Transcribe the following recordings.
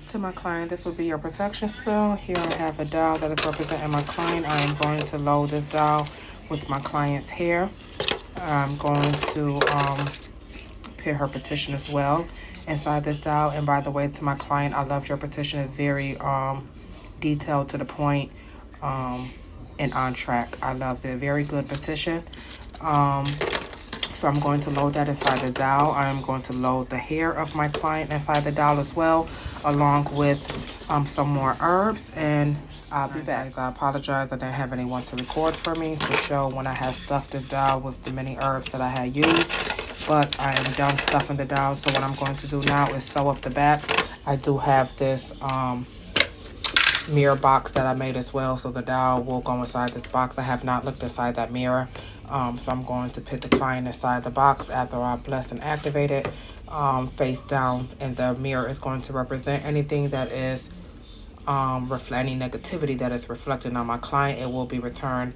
To my client, this will be your protection spell. Here I have a dial that is representing my client. I am going to load this dial with my client's hair. I'm going to put her petition as well inside this dial. And by the way, to my client, I loved your petition. It's very detailed, to the point, and on track. I loved it. Very good petition. So I'm going to load that inside the dial. I am going to load the hair of my client inside the dial as well, along with some more herbs, and I'll be back. I apologize, I didn't have anyone to record for me to show when I had stuffed this dial with the many herbs that I had used, but I am done stuffing the dial. So what I'm going to do now is sew up the back. I do have this mirror box that I made as well, so the dial will go inside this box. I have not looked inside that mirror, so I'm going to put the client inside the box after I bless and activate it, face down, and the mirror is going to represent anything that is any negativity that is reflected on my client. It will be returned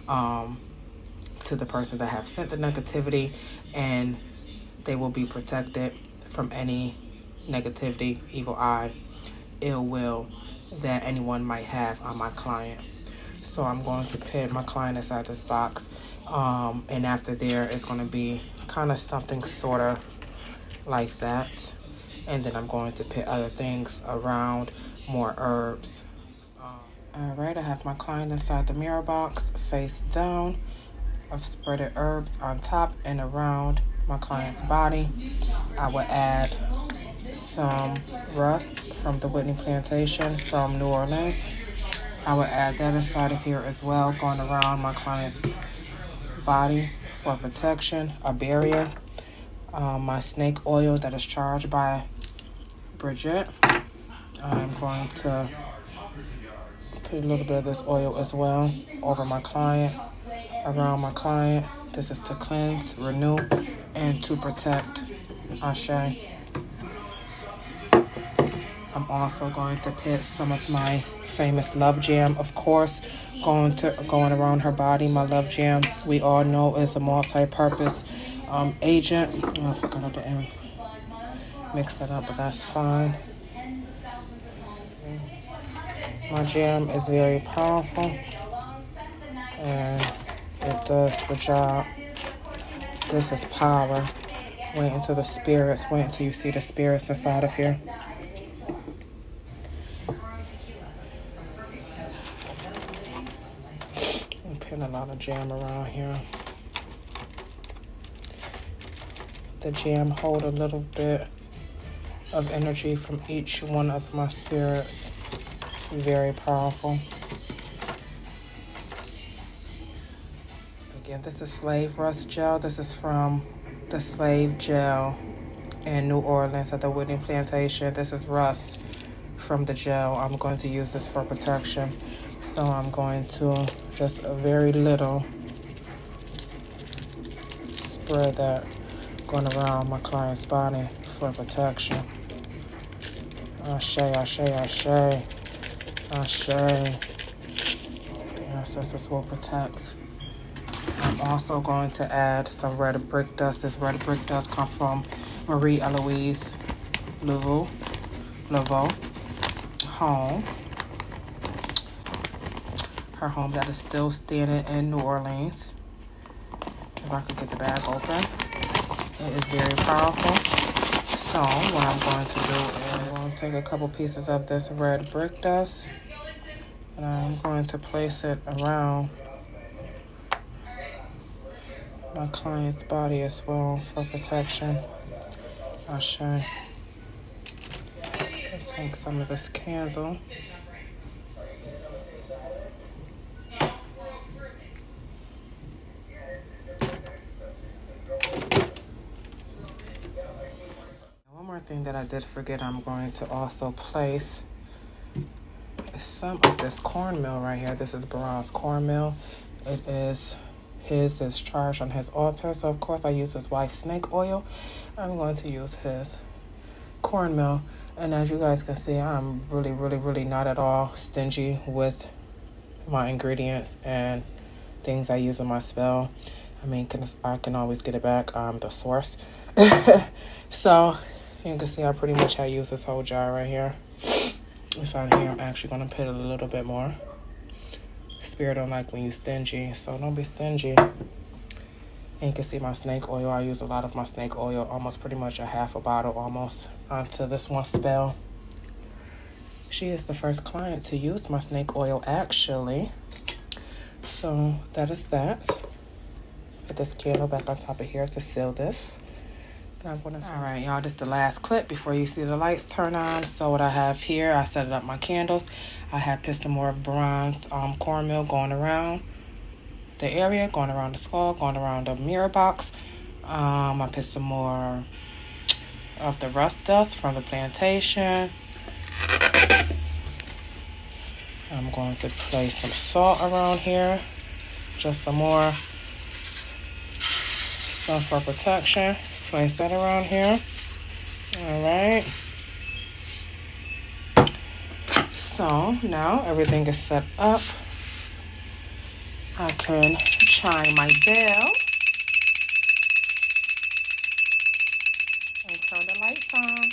to the person that have sent the negativity, and they will be protected from any negativity, evil eye, ill will that anyone might have on my client. So I'm going to put my client inside this box, and after there it's going to be kind of something sort of like that, and then I'm going to put other things around, more herbs. All right, I have my client inside the mirror box, face down. I've spreaded herbs on top and around my client's body. I will add some rust from the Whitney Plantation from New Orleans. I will add that inside of here as well, going around my client's body for protection, a barrier. My snake oil that is charged by Bridget. I'm going to put a little bit of this oil as well over my client, around my client. This is to cleanse, renew, and to protect. Ashe. I'm also going to put some of my famous Love Jam, of course, going around her body. My Love Jam, we all know, is a multi-purpose agent. Oh, I forgot to mix that up, but that's fine. My jam is very powerful, and it does the job. This is power. Wait until the spirits, wait until you see the spirits inside of here. I'm putting a lot of jam around here. The jam hold a little bit of energy from each one of my spirits. Very powerful. Again, this is Slave Rust Gel. This is from the Slave Gel in New Orleans at the Whitney Plantation. This is rust from the gel. I'm going to use this for protection. So I'm going to just a very little spread that going around my client's body for protection. Ashe, ashe, ashe, ashe. Yes, this will protect. I'm also going to add some red brick dust. This red brick dust comes from Marie Eloise Laveau home. Her home that is still standing in New Orleans. If I could get the bag open. It is very powerful. So what I'm going to do is I'm going to take a couple pieces of this red brick dust, and I'm going to place it around my client's body as well for protection. Ashe. Let's take some of this candle. One more thing that I did forget, I'm going to also place some of this cornmeal right here. This is Baron's cornmeal. It is his is charged on his altar, so of course I use his wife's snake oil. I'm going to use his cornmeal, and as you guys can see, I'm really not at all stingy with my ingredients and things I use in my spell. I mean, I can always get it back. The source. So you can see I pretty much use this whole jar right here. Inside here, I'm actually going to put a little bit more. Spirit don't like when you stingy, so don't be stingy. And you can see my snake oil. I use a lot of my snake oil, almost pretty much a half a bottle almost onto this one spell. She is the first client to use my snake oil actually. So that is that. Put this candle back on top of here to seal this. All right, y'all, this is the last clip before you see the lights turn on. So what I have here, I set up my candles. I have put some more bronze cornmeal going around the area, going around the skull, going around the mirror box. I put some more of the rust dust from the plantation. I'm going to place some salt around here, just some more stuff for protection. Place that around here. All right. So now everything is set up. I can chime my bell and turn the lights on.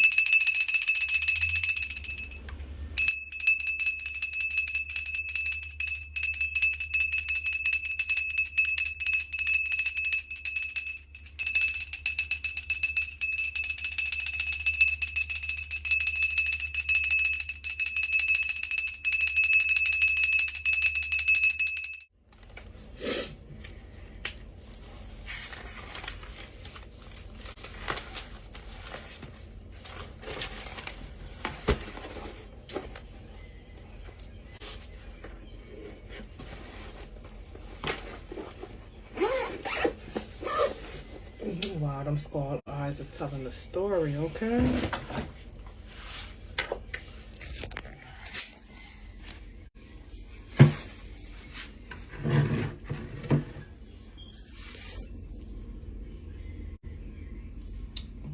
Wow, them skull eyes is telling the story, okay?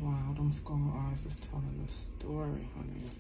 Wow, them skull eyes is telling the story, honey.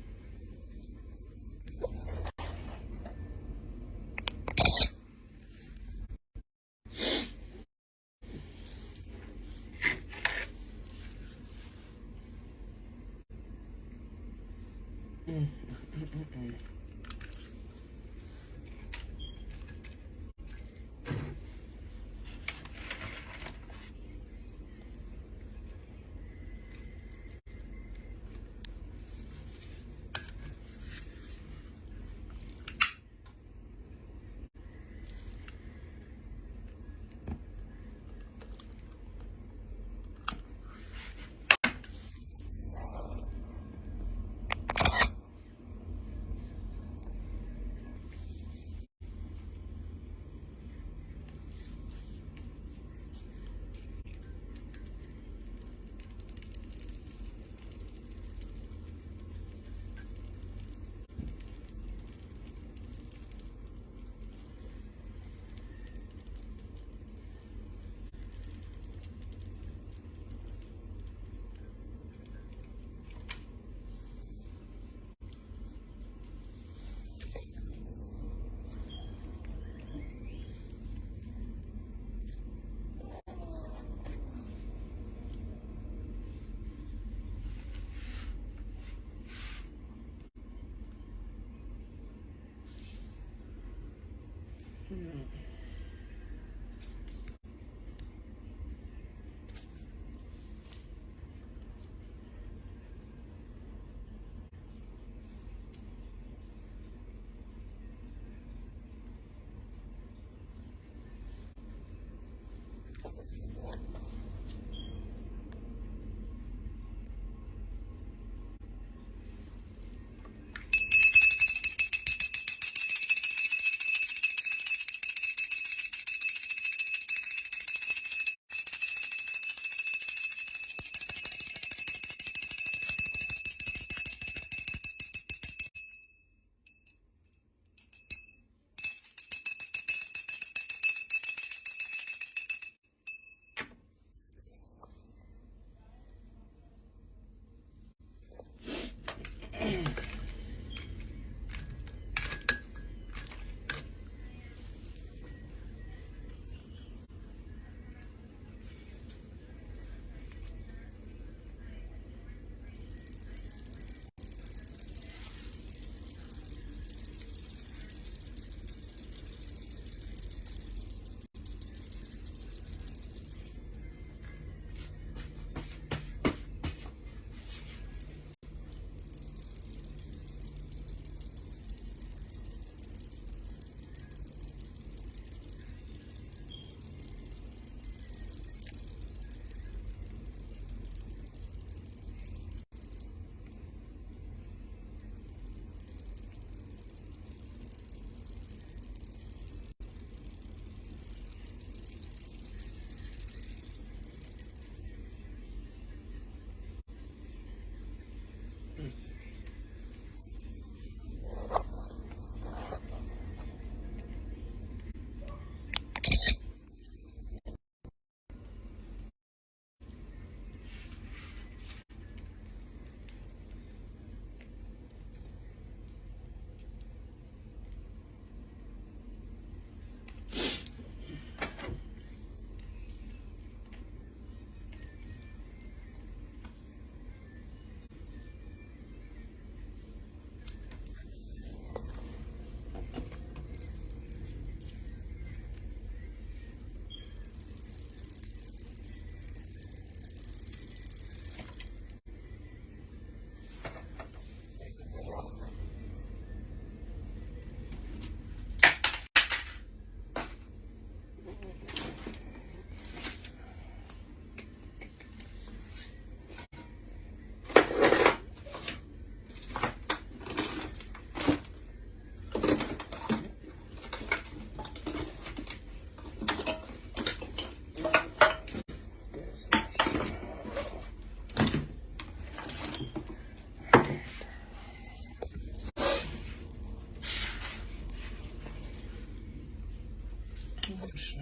Sure.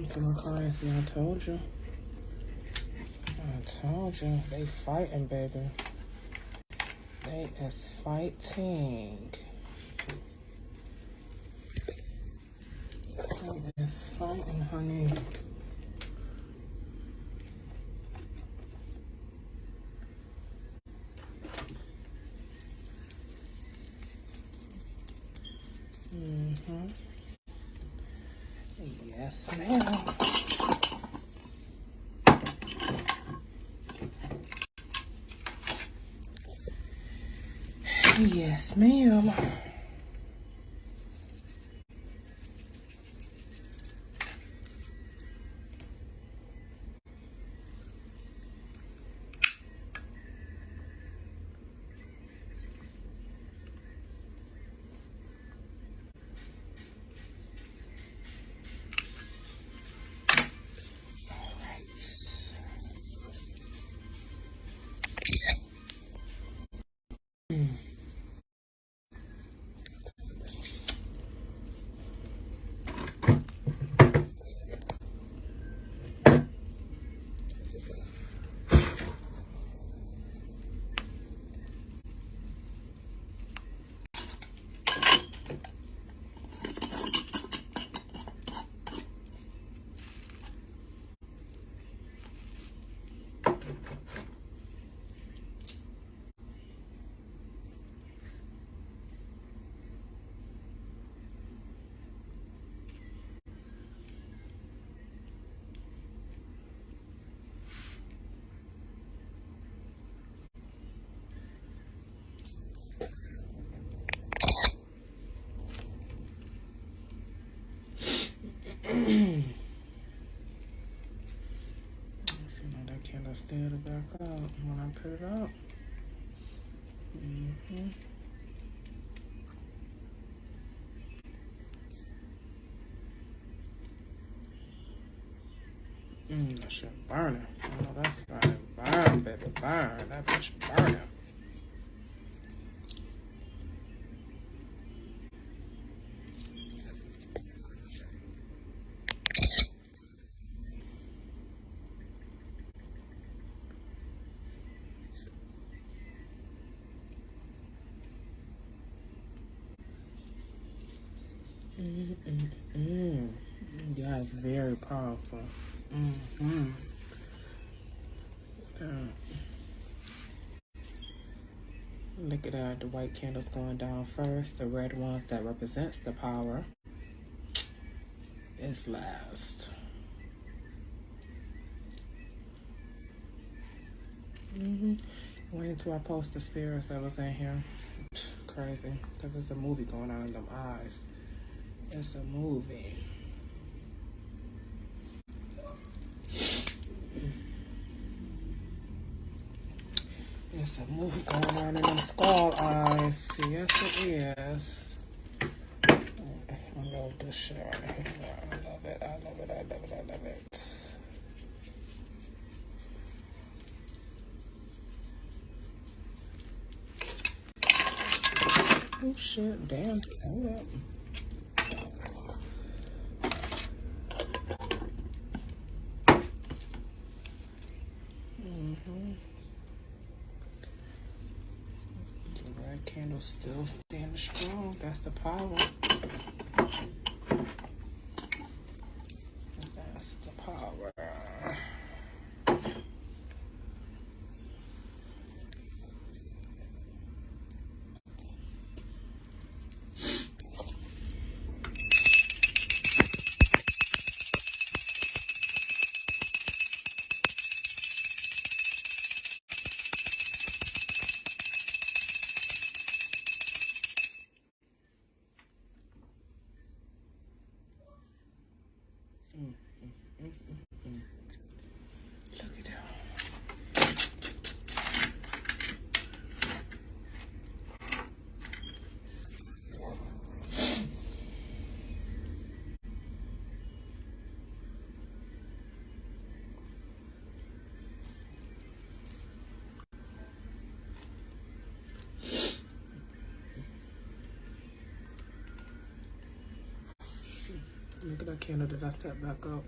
So my clients, see, I told you. They fighting, baby. They is fighting. They is fighting, honey. Yes, ma'am. Yes, ma'am. See, now that candle still back up when I put it up. That shit burning. Oh, that's burning. Burn, baby, burn. That bitch burning. Yeah, it's very powerful. Look at that. The white candles going down first. The red ones that represents the power is last. Wait until I post the spirits that was in here. Crazy. Because there's a movie going on in them eyes. It's a movie. It's a movie going on in them skull eyes. Yes, it is. I love this shit right here. I love it. I love it. I love it. I love it. Oh shit, damn. Hold up. The red candle still standing strong. That's the power. That's the power. Look at that candle that I set back up.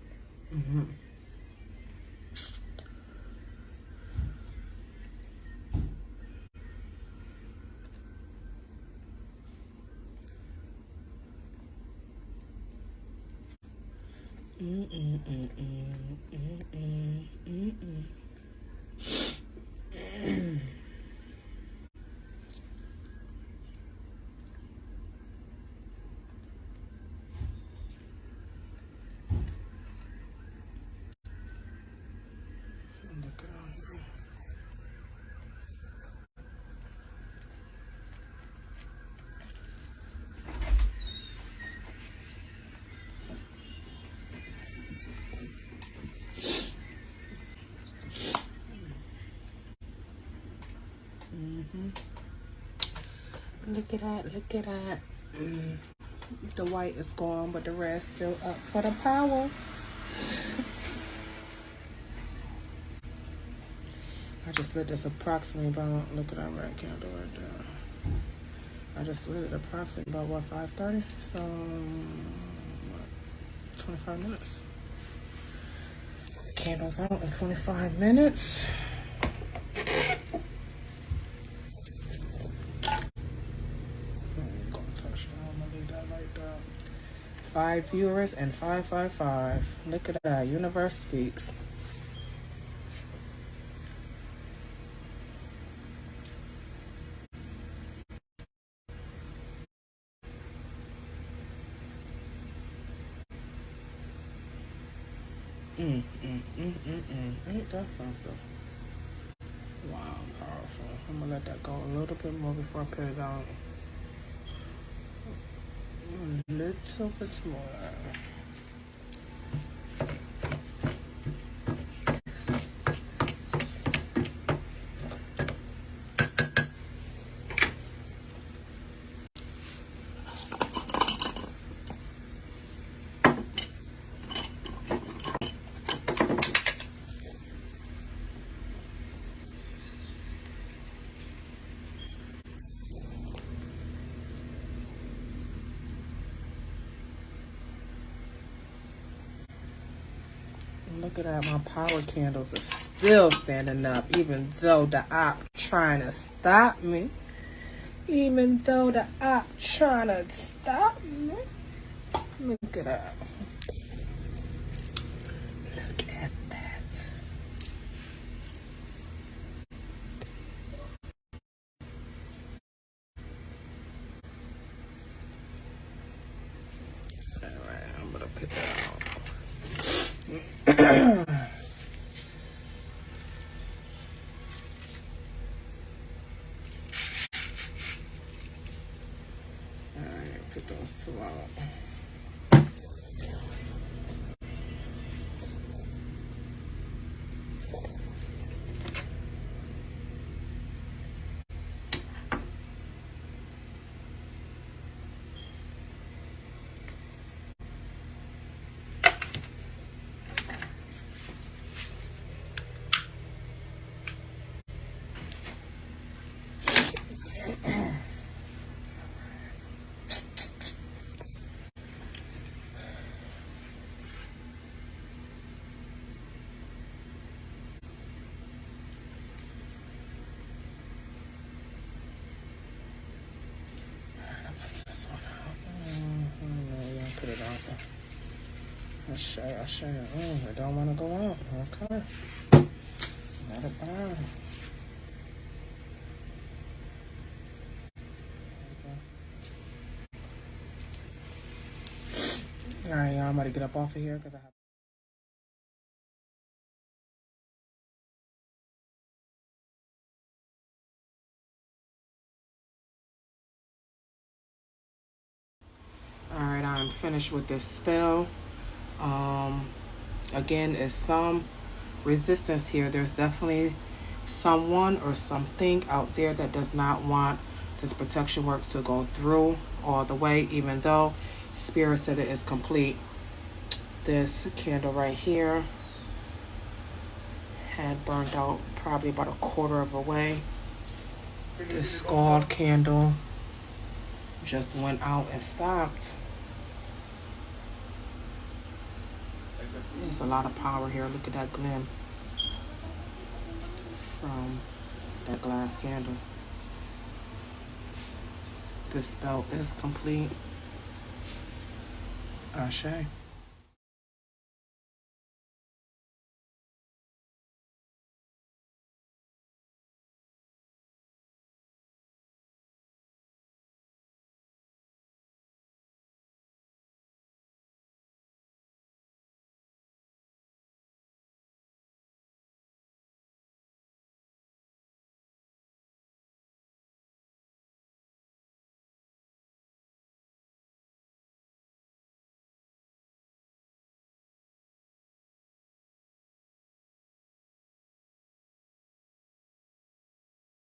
Look at that, look at that. The white is gone, but the red's still up for the power. I just lit this approximately about, look at that red candle right there. I just lit it approximately about, what, 5:30? So, what, 25 minutes. Candles out in 25 minutes. I'm gonna touch that. I'm gonna leave that like that. 5 viewers and 555. Look at that. Universe speaks. Ain't that something? Wow, powerful. I'm gonna let that go a little bit more before I put it on. A little bit more. Look at that, my power candles are still standing up, even though the op trying to stop me. Even though the op trying to stop me. Look at that. Look at that. Alright, I'm gonna put that on. Alright, put those two out. Put it on. I show. I don't want to go out. Okay. Let it burn. Alright, y'all, I'm about to get up off of here because I have. Alright, I'm finished with this spell. Again, there's some resistance here. There's definitely someone or something out there that does not want this protection work to go through all the way, even though Spirit said it is complete. This candle right here had burned out probably about a quarter of a way. This skull candle just went out and stopped. There's a lot of power here. Look at that glim from that glass candle. This spell is complete. Ashe.